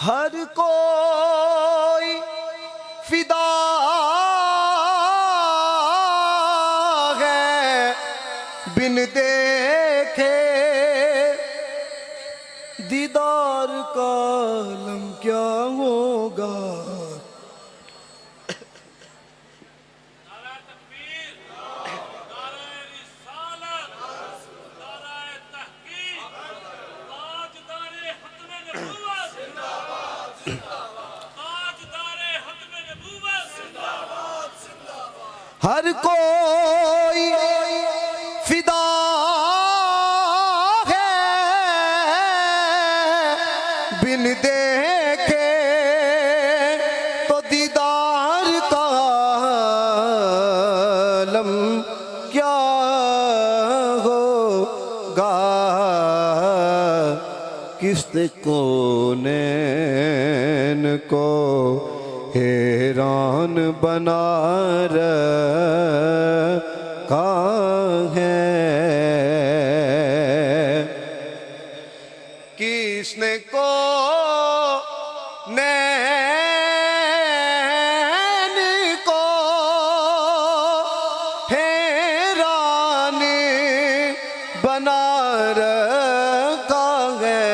हर कोई फिदा है बिन देखे दीदार का आलम क्या होगा। हर कोई फिदा है बिन देखे तो दीदार का आलम क्या होगा। किसने कौनैन को हैरान बना रखा है। किसने कौनैन को हैरान बना रखा है।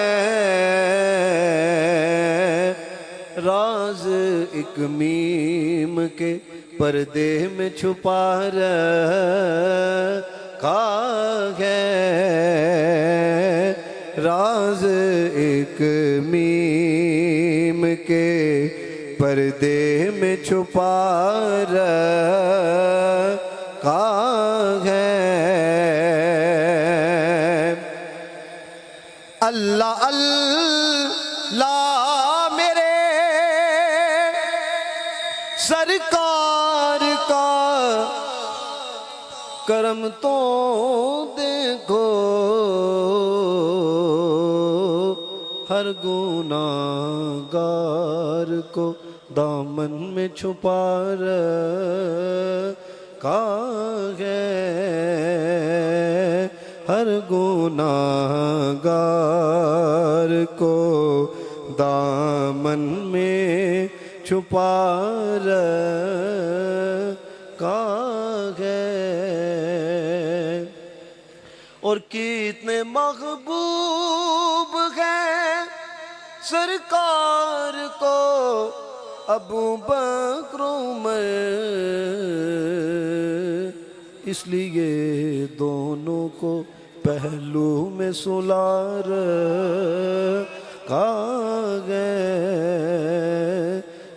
राज एक मीम के पर्दे में छुपा रखा है। राज एक मीम के पर्दे में छुपा रखा है। अल्लाह अल्लाह सरकार का करम तो देखो। हर गुनाहगार को दामन में छुपा रखा है। हर गुनाहगार को दामन में छुपा रखा है। और कितने महबूब हैं सरकार को अबू बकर उमर। इसलिए दोनों को पहलू में सुला रखा है।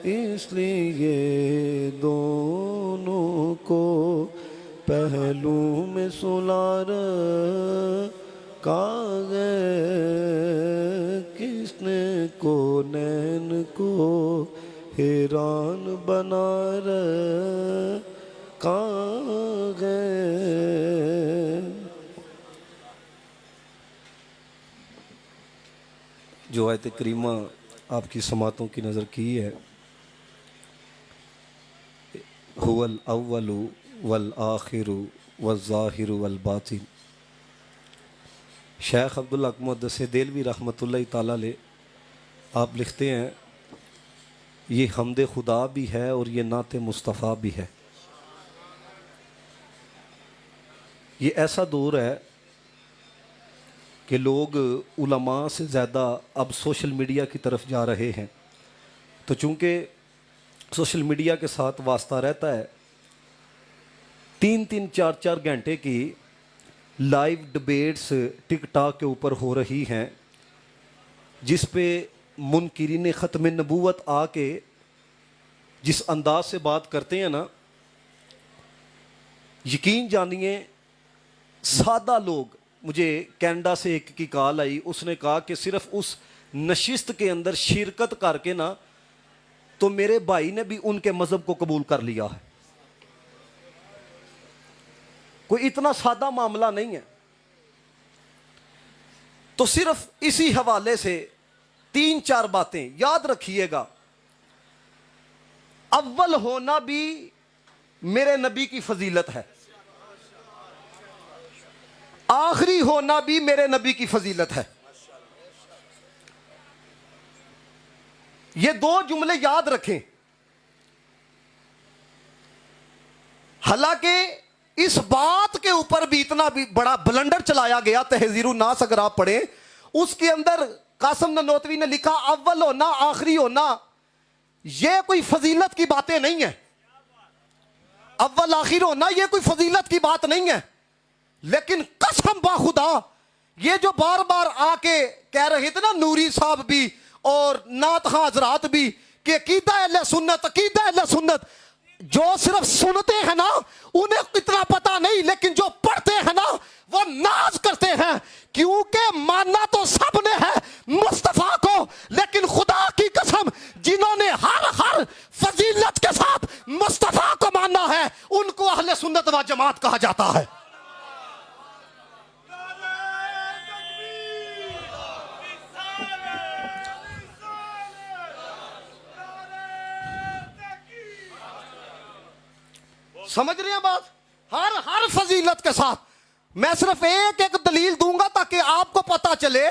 इसलिए दोनों को पहलू में सुला रखा है। किसने कौनैन को हैरान बना रखा है। जो आयत करीमा आपकी समातों की नज़र की है, हुवल अव्वलु वल आखिरु वल ज़ाहिरु वल बातिन। शेख अब्दुल हक मुहद्दिस देलवी रहमतुल्लाह ताला अलैह आप लिखते हैं, ये हमद खुदा भी है और ये नाते मुस्तफ़ा भी है। ये ऐसा दौर है कि लोग उलमा से ज़्यादा अब सोशल मीडिया की तरफ जा रहे हैं। तो चूँकि सोशल मीडिया के साथ वास्ता रहता है, 3-3 4-4 घंटे की लाइव डिबेट्स टिकटॉक के ऊपर हो रही हैं, जिस पे मुनकिरीन ख़त्म नबूवत आके जिस अंदाज से बात करते हैं ना, यकीन जानिए सादा लोग। मुझे कनाडा से एक की कॉल आई, उसने कहा कि सिर्फ उस नशिस्त के अंदर शिरकत करके ना तो मेरे भाई ने भी उनके मजहब को कबूल कर लिया है। कोई इतना सादा मामला नहीं है। तो सिर्फ इसी हवाले से 3-4 बातें याद रखिएगा। अव्वल होना भी मेरे नबी की फजीलत है, आखिरी होना भी मेरे नबी की फजीलत है। ये दो जुमले याद रखें। हालांकि इस बात के ऊपर भी इतना भी बड़ा ब्लंडर चलाया गया, तहजीरुन नास अगर आप पढ़ें, उसके अंदर कासिम ननोतवी ने लिखा अव्वल होना आखिरी होना ये कोई फजीलत की बातें नहीं है। अव्वल आखिर होना ये कोई फजीलत की बात नहीं है। लेकिन कसम बाखुदा ये जो बार बार आके कह रहे थे ना नूरी साहब भी और नात खां हजरात भी कि अकीदा अहले सुन्नत, जो सिर्फ सुनते हैं ना उन्हें इतना पता नहीं, लेकिन जो पढ़ते हैं ना वो नाज करते हैं, क्योंकि मानना तो सबने है मुस्तफा को, लेकिन खुदा की कसम जिन्होंने हर फजीलत के साथ मुस्तफा को मानना है उनको अहले सुन्नत व जमात कहा जाता है। समझ रहे हैं बात? हर फजीलत के साथ मैं सिर्फ एक एक दलील दूंगा ताकि आपको पता चले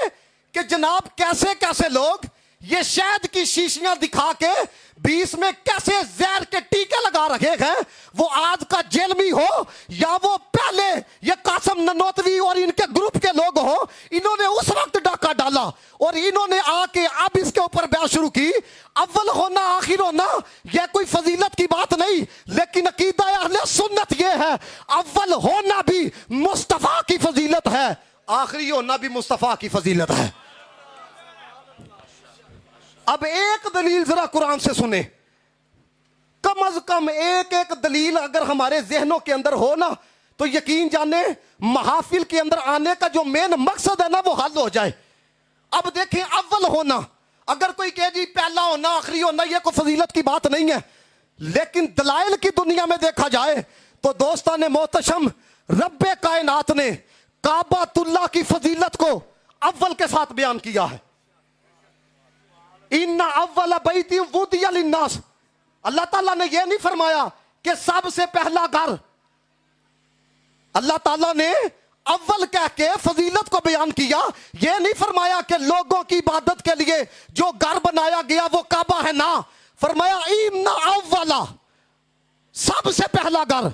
कि जनाब कैसे कैसे लोग ये शहद की शीशियां दिखा के 20 में कैसे जहर के टीके लगा रखे हैं। वो आज का जेलमी हो या वो पहले ये कासिम ननोतवी और इनके ग्रुप के लोग हो, इन्होंने उस वक्त डाका डाला और इन्होंने आके अब इसके ऊपर बहस शुरू की। अव्वल होना आखिर होना यह कोई फजीलत की बात नहीं, लेकिन अकीदा अहले सुन्नत यह है अव्वल होना भी मुस्तफा की फजीलत है, आखिरी होना भी मुस्तफा की फजीलत है। अब एक दलील जरा कुरान से सुने, कम अज कम एक एक दलील अगर हमारे जहनों के अंदर हो ना तो यकीन जाने महाफिल के अंदर आने का जो मेन मकसद है ना वो हल हो जाए। अब देखें अव्वल होना, अगर कोई कहे जी पहला होना आखिरी होना ये कोई फजीलत की बात नहीं है, लेकिन दलाइल की दुनिया में देखा जाए तो दोस्तान मोहतशम रब्बे कायनात ने काबातुल्लाह की फजीलत को अव्वल के साथ बयान किया है। इन्ना अव्वल बैती वुदिया लिन्नास, अल्लाह ताला ने यह नहीं फरमाया कि सबसे पहला घर, अल्लाह ताला ने अव्वल कह के फजीलत को बयान किया। यह नहीं फरमाया कि लोगों की इबादत के लिए जो घर बनाया गया वो काबा है, ना, फरमाया इन्ना अव्वला, सबसे पहला घर।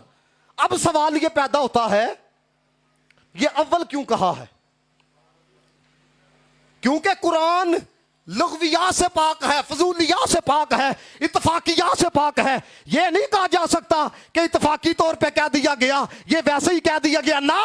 अब सवाल यह पैदा होता है ये अव्वल क्यों कहा है? क्योंकि कुरान लुग़वियात से पाक है, फजूलियात से पाक है, इत्तफाकियात से पाक है। यह नहीं कहा जा सकता कि इत्तफाकी तौर पे कह दिया गया, ये वैसे ही कह दिया गया ना।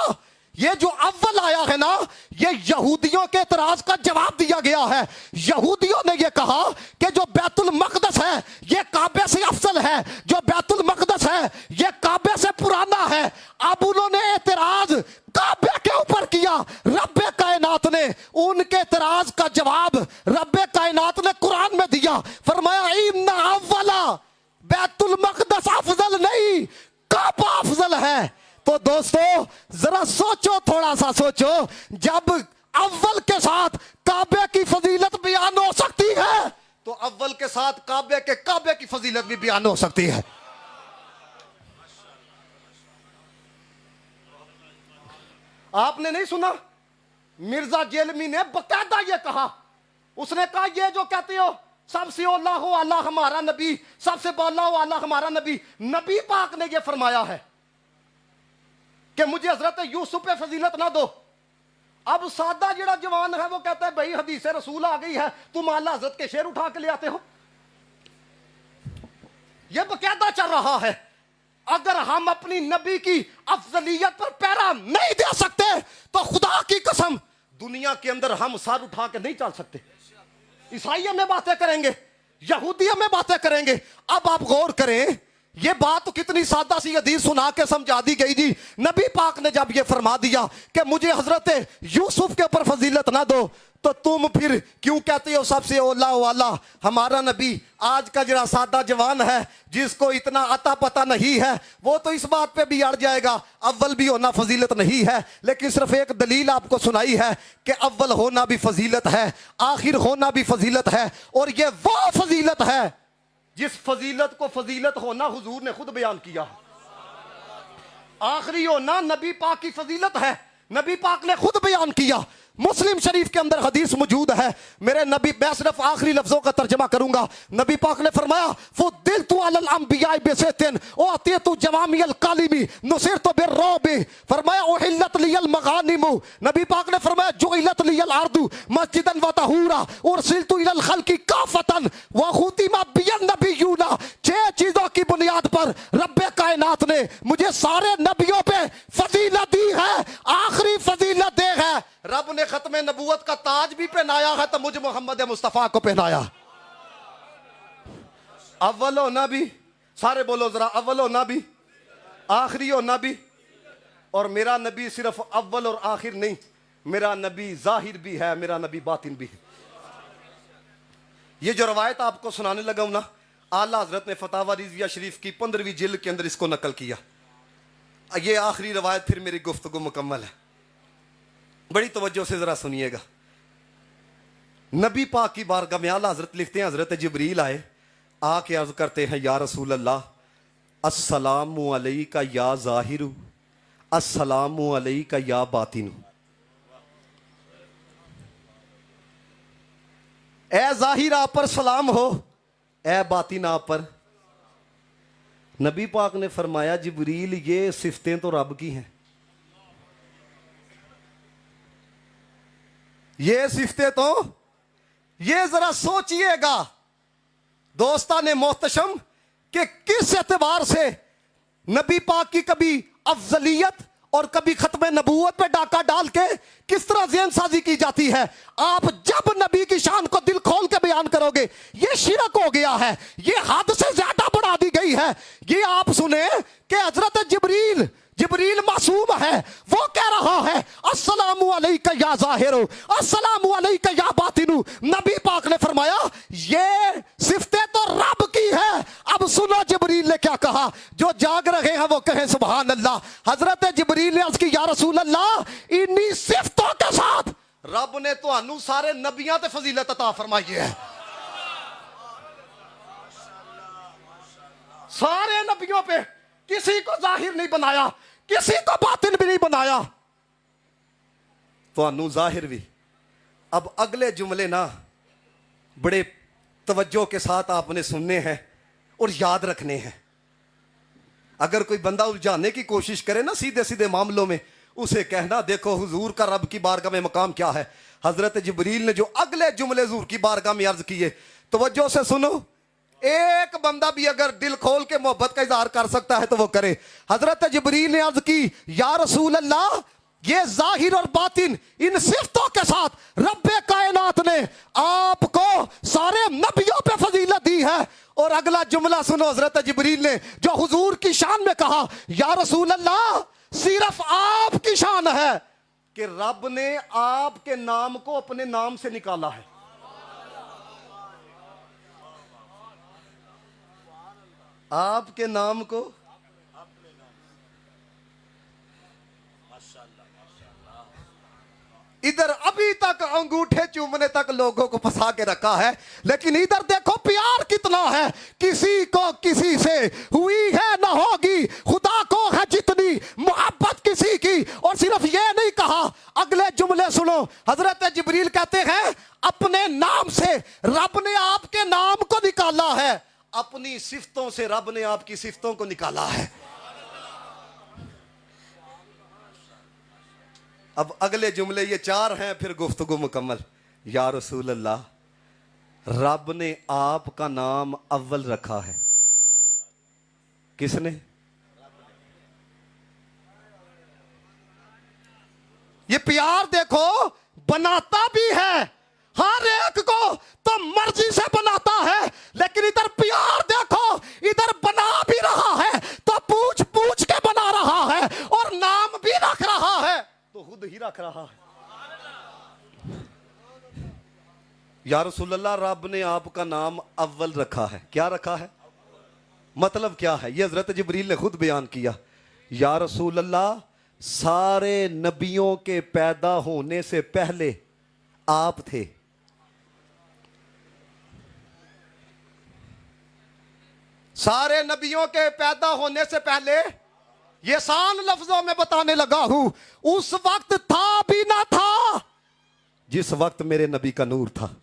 ये जो अव्वल आया है ना ये यहूदियों के इतराज का जवाब दिया गया है। यहूदियों ने ये कहा कि जो बैतुल मक़दस है ये काबे से अफजल है, जो बैतुल मक़दस है ये काबे से पुराना है। अब उन्होंने एतराज काबे के ऊपर किया, रब्बे कायनात ने उनके एतराज का जवाब रब्बे कायनात ने कुरान में दिया, फरमाया इन्ना अव्वला, बैतुल मक़दस अफजल नहीं काबा अफजल है। तो दोस्तों जरा सोचो, थोड़ा सा सोचो, जब अव्वल के साथ काबे की फजीलत बयान हो सकती है तो अव्वल के साथ काबे की फजीलत भी बयान हो सकती है। आपने नहीं सुना मिर्जा जेलमी ने बकायदा ये कहा, उसने कहा ये जो कहते हो सबसे औला हो अल्लाह हमारा नबी, सबसे बाला हो अल्लाह हमारा नबी, नबी पाक ने ये फरमाया है कि मुझे हजरत यूसुफ पे फजीलत ना दो। अब सादा जड़ा जवान है वो कहता है भाई हदीस रसूल आ गई है, तुम आला हजरत के शेर उठा के ले आते हो। यह बकायदा चल रहा है। अगर हम अपनी नबी की अफजलियत पर पैरा नहीं दे सकते तो खुदा की कसम दुनिया के अंदर हम सर उठा के नहीं चल सकते। ईसाइयों में बातें करेंगे, यहूदियों में बातें करेंगे। अब आप गौर करें, ये बात तो कितनी सादा सी हदीस सुना के समझा दी गई जी। नबी पाक ने जब ये फरमा दिया कि मुझे हजरत यूसुफ के ऊपर फजीलत ना दो तो तुम फिर क्यों कहते हो सबसे औला वाला हमारा नबी? आज का जरा सादा जवान है जिसको इतना अता पता नहीं है वो तो इस बात पे भी अड़ जाएगा अव्वल भी होना फजीलत नहीं है। लेकिन सिर्फ एक दलील आपको सुनाई है कि अव्वल होना भी फजीलत है, आखिर होना भी फजीलत है। और ये वो फजीलत है जिस फजीलत को फजीलत होना हुजूर ने खुद बयान किया। आखिरी होना नबी पाक की फजीलत है, नबी पाक ने खुद बयान किया। मुस्लिम शरीफ के अंदर हदीस मौजूद है। मेरे नबी, मैं सिर्फ आखिरी लफ्जों का तर्जमा करूंगा। नबी पाक ने फरमाया फुद्दिलतु अलल अंबिया बिसतिन व अतीतु जवामिअल कालिमी नुसिरतु बिर्रौबि। फरमाया उहिल्लत लियल मगानिमु। नबी पाक ने फरमाया जुइलत लियल अर्दु मस्जिदन व तहूरा उरसिलतु इलल खल्कि काफतन व खुतिमा बियन नबियुना। 6 चीजों की बुनियाद पर रब्बे कायनात ने मुझे सारे नबियों पे फजीलत दी है। आखिरी फजीलत दे है, रब ने खत्म नबूवत का ताज भी पहनाया है तो मुझे मोहम्मद मुस्तफा को पहनाया। अव्वलो नबी, सारे बोलो जरा, अव्वलो नबी, आखिरी हो नबी। और मेरा नबी सिर्फ अव्वल और आखिर नहीं, मेरा नबी जाहिर भी है, मेरा नबी बातिन भी है। ये जो रवायत आपको सुनाने लगा हूं ना, आला हजरत ने फतावा रिजविया शरीफ की 15वीं जिल्द के अंदर इसको नकल किया। ये आखिरी रवायत फिर मेरी गुफ्तगू मुकम्मल है, बड़ी तवज्जो से जरा सुनिएगा। नबी पाक की बारगाह में आला हजरत लिखते हैं, हजरत जिब्रील आए, आके अर्ज करते हैं या रसूल अल्लाह अस्सलामु अलैका या जाहिरु अस्सलामु अलैका या बातिनु। ए जाहिर आप पर सलाम हो, ए बातिन आप पर। नबी पाक ने फरमाया जिब्रील ये सिफतें तो रब की हैं, ये सिफतें तो, ये जरा सोचिएगा दोस्ताने मोहतशम कि किस एतबार से नबी पाक की कभी अफजलियत और कभी खत्म नबूवत पे डाका डाल के किस तरह ज़हन साजी की जाती है। आप जब नबी की शान को दिल खोल के बयान करोगे ये शिरक हो गया है, ये हद से ज्यादा बढ़ा दी गई है। ये आप सुने कि हजरत जिब्रील, जिब्रील मासूम है, वो कह रहा है अस्सलामु अलैका या ज़ाहिरु अस्सलामु अलैका या बातिनु। नबी पाक ने फरमाया ये सिफतें तो रब की है। अब सुनो जिब्रील ने क्या कहा, जो जाग रहे हैं वो कहें सुभान अल्लाह। हजरत जिब्रील ने अर्ज की या रसूल अल्लाह इन्हीं सिफतों के साथ रब ने तुहानू सारे नबियां ते फजीलत अता फरमाई है। सारे नबियों पे किसी को जाहिर नहीं बनाया, किसी को बातिन भी नहीं बनाया, तो जाहिर भी। अब अगले जुमले ना बड़े तवज्जो के साथ आपने सुनने हैं और याद रखने हैं। अगर कोई बंदा उलझाने की कोशिश करे ना सीधे सीधे मामलों में, उसे कहना देखो हुजूर का रब की बारगाह में मकाम क्या है। हजरत जिब्रील ने जो अगले जुमले हुजूर की बारगाह में अर्ज किए, तवज्जो से सुनो। एक बंदा भी अगर दिल खोल के मोहब्बत का इजहार कर सकता है तो वो करे। हजरत जिब्रील ने अर्ज की या रसूल अल्लाह ये जाहिर और बातिन इन सिफतों के साथ रब्बे कायनात ने आपको सारे नबियों पे फजीलत दी है। और अगला जुमला सुनो, हजरत जिब्रील ने जो हुजूर की शान में कहा या रसूल अल्लाह सिर्फ आपकी शान है कि रब ने आपके नाम को अपने नाम से निकाला है। आपके नाम को इधर अभी तक अंगूठे चूमने तक लोगों को फंसा के रखा है, लेकिन इधर देखो प्यार कितना है। किसी को किसी से हुई है ना होगी, खुदा को है जितनी मोहब्बत किसी की। और सिर्फ ये नहीं कहा, अगले जुमले सुनो। हजरत जिब्रील कहते हैं अपने नाम से रब ने आपके नाम को निकाला है, अपनी सिफतों से रब ने आपकी सिफतों को निकाला है। अब अगले जुमले ये 4 हैं, फिर गुफ्तगू मुकम्मल। या रसूल अल्लाह रब ने आपका नाम अव्वल रखा है। किसने? ये प्यार देखो बनाता भी है, हर एक को तो मर्जी से बनाता है, लेकिन इधर प्यार देखो इधर बना भी रहा है तो पूछ पूछ के बना रहा है, और नाम भी रख रहा है तो खुद ही रख रहा है। या रसूल अल्लाह रब ने आपका नाम अव्वल रखा है। क्या रखा है? मतलब क्या है? ये हजरत जिब्रील ने खुद बयान किया। या रसूल अल्लाह सारे नबियों के पैदा होने से पहले आप थे। सारे नबियों के पैदा होने से पहले, ये सान लफ्जों में बताने लगा हूं, उस वक्त था भी ना था, जिस वक्त मेरे नबी का नूर था।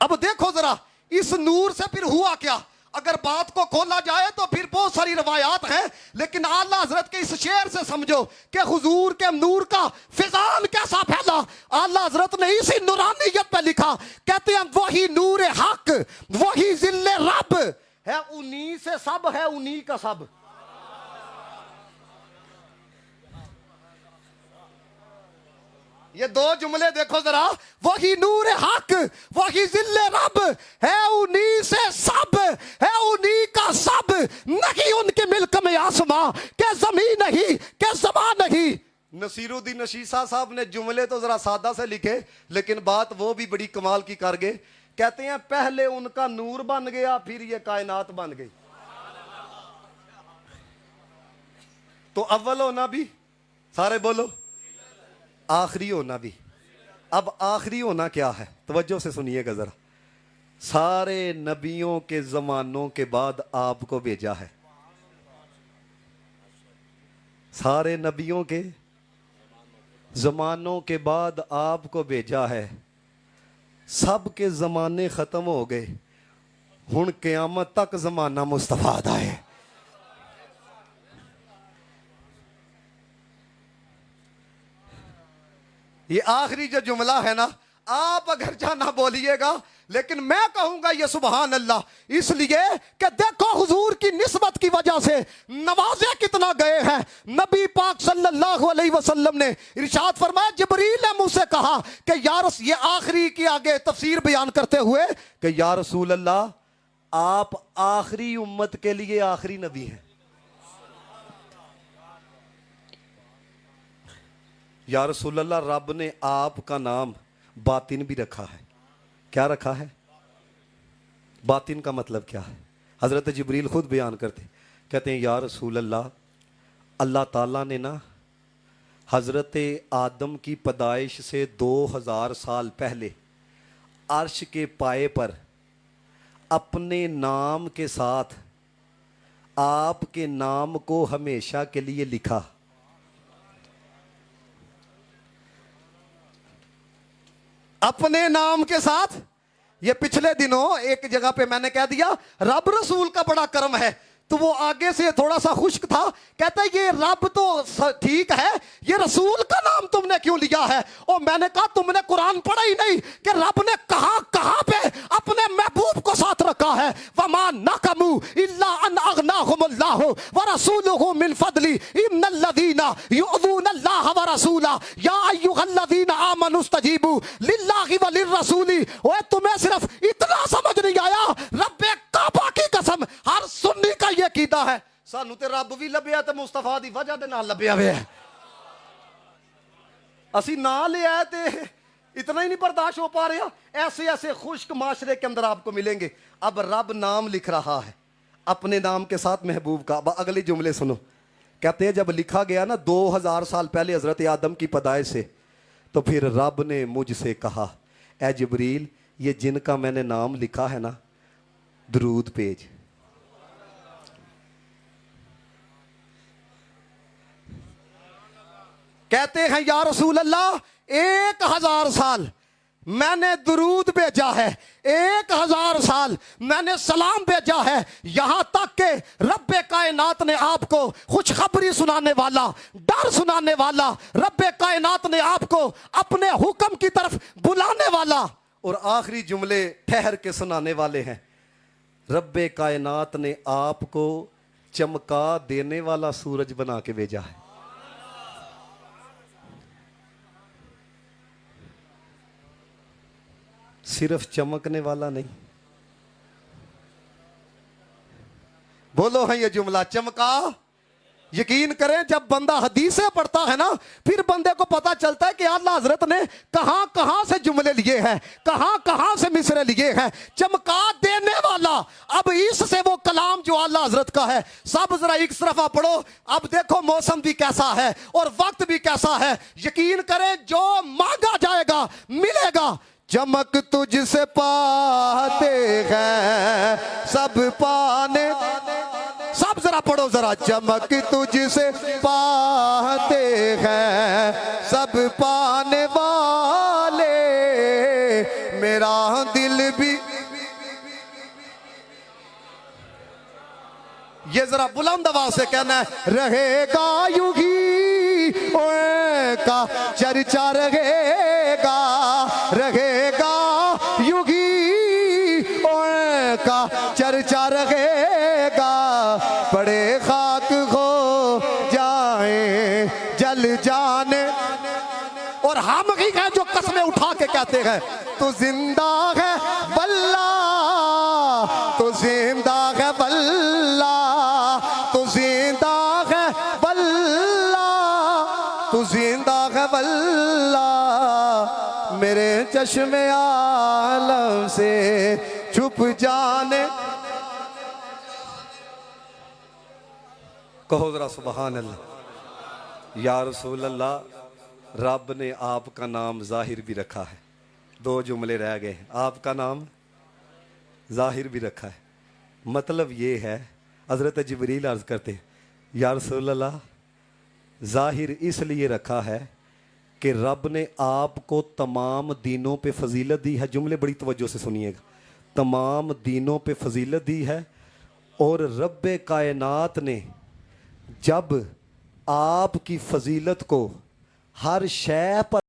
अब देखो जरा इस नूर से फिर हुआ क्या। अगर बात को खोला जाए तो फिर बहुत सारी रवायात हैं, लेकिन आला हजरत के इस शेर से समझो कि हुजूर के नूर का फिजान कैसा फैला। आला हजरत ने इसी नूरानियत पे लिखा, कहते हैं वही नूर हक वही जिल्ले रब है, उन्हीं से सब है, उन्हीं का सब। ये दो जुमले देखो जरा, वही नूर हक वही जिल्ले रब है, उन्हीं से सब है, उन्हीं का सब। नहीं उनके मिल्क में आसमां के जमीन नहीं के जमा नहीं। नसीरुद्दीन नशीसा साहब ने जुमले तो जरा सादा से लिखे, लेकिन बात वो भी बड़ी कमाल की कर गए। कहते हैं पहले उनका नूर बन गया, फिर ये कायनात बन गई। तो अव्वल होना भी, सारे बोलो, आखिरी होना भी। अब आखिरी होना क्या है, तवज्जो से सुनिएगा जरा। सारे नबियों के जमानों के बाद आपको भेजा है। सारे नबियों के जमानों के बाद आपको भेजा है। सब के जमाने खत्म हो गए, हुण क़यामत तक जमाना मुस्तफा दा है। ये आखिरी जो जुमला है ना, आप अगर जाना बोलिएगा, लेकिन मैं कहूंगा ये सुभान अल्लाह, इसलिए कि देखो हुजूर की निस्बत की वजह से नवाजे कितना गए हैं। नबी पाक सल्लल्लाहु अलैहि वसल्लम ने इरशाद फरमाया, जिब्रील ने मुझसे कहा कि या रसूल, ये आखिरी की आगे तफसीर बयान करते हुए कि या रसूल अल्लाह, आप आखिरी उम्मत के लिए आखिरी नबी हैं। या रसूल अल्लाह, रब ने आपका नाम बातिन भी रखा है। क्या रखा है? बातिन का मतलब क्या है? हज़रत जिब्रील खुद बयान करते, कहते हैं या रसूल अल्लाह, अल्लाह ताला ने ना हज़रत आदम की पैदाइश से 2000 साल पहले अर्श के पाए पर अपने नाम के साथ आपके नाम को हमेशा के लिए लिखा। अपने नाम के साथ। ये पिछले दिनों एक जगह पे मैंने कह दिया रब रसूल का बड़ा कर्म है, तो वो आगे से थोड़ा सा खुश्क था। कहता है ये रब तो ठीक है, ये रसूल का नाम तुमने क्यों लिया है? और मैंने कहा तुमने कुरान पढ़ा ही नहीं कि रब ने कहां कहां पे अपने महबूब को साथ रखा है। वमा नकमू इल्ला अन अगनाहुमुल्लाहु व रसूलुहु मिन फदली इन्नल्लज़ीना युअज़ूनल्लाह व रसूला या अय्युहल्लज़ीना आमनु इस्तजीबू लिल्लाहि व लिर्रसूली। ओए तुम्हें सिर्फ इतना समझ नहीं आया? रब्बे काबा की कसम, हर सुन्नी का ये कीदा है, सानू ते रब भी लभ्या ते मुस्तफा दी वजह दे नाल लभ्या वे। असी ना लिया ते इतना ही नहीं बर्दाश्त हो पा रहा। ऐसे ऐसे खुश्क माशरे के अंदर आपको मिलेंगे। अब रब नाम लिख रहा है अपने नाम के साथ महबूब का। अगले जुमले सुनो, कहते हैं जब लिखा गया ना 2000 साल पहले हजरत आदम की पैदाइश से, तो फिर रब ने मुझसे कहा, ए जिब्रील, ये जिनका मैंने नाम लिखा है ना, दरूद पेज। कहते हैं या रसूल अल्लाह, 1000 साल मैंने दुरूद भेजा है, 1000 साल मैंने सलाम भेजा है, यहां तक के रब्बे कायनात ने आपको खुशखबरी सुनाने वाला, डर सुनाने वाला, रब्बे कायनात ने आपको अपने हुक्म की तरफ बुलाने वाला, और आखिरी जुमले ठहर के सुनाने वाले हैं। रब्बे कायनात ने आपको चमका देने वाला सूरज बना के भेजा है। सिर्फ चमकने वाला नहीं। बोलो है ये जुमला, चमका। यकीन करें जब बंदा हदीसें पढ़ता है ना, फिर बंदे को पता चलता है कि अल्लाह हजरत ने कहां कहां से जुमले लिए हैं, कहां कहां से मिसरे लिए हैं। चमका देने वाला। अब इससे वो कलाम जो अल्लाह हजरत का है, सब जरा एक तरफा पढ़ो। अब देखो मौसम भी कैसा है और वक्त भी कैसा है। यकीन करें जो मांगा जाएगा मिलेगा। चमक तुझसे पाते हैं सब पाने, सब जरा पढ़ो जरा। जरा चमक तुझसे पाते हैं सब पाने वाले, मेरा दिल भी। ये जरा बुलंद आवाज से कहना है, रहेगा युगी ओए का चर्चा रहेगा, रहेगा युगी ओए का चर्चा रहेगा, बड़े खाक हो जाए जल जाने। और हम ही हैं जो कसमें उठा के कहते हैं तू जिंदा है वल्ला, तू जिंदा है वल्ला, तू जिंदा है वल्ला, तू जिंदा है वल्ला, मेरे चश्मे आलम से छुप जाने। कहो जरा सुबहान अल्लाह। या रसूल अल्लाह, रब ने आपका नाम जाहिर भी रखा है। दो जुमले रह गए। आपका नाम जाहिर भी रखा है, मतलब ये है, हज़रत जिब्रील अर्ज़ करते हैं, या रसूल अल्लाह, जाहिर इसलिए रखा है कि रब ने आपको तमाम दीनों पे फजीलत दी है। जुमले बड़ी तवज्जो से सुनिएगा। तमाम दीनों पे फजीलत दी है, और रब कायनात ने जब आपकी फजीलत को हर शय पर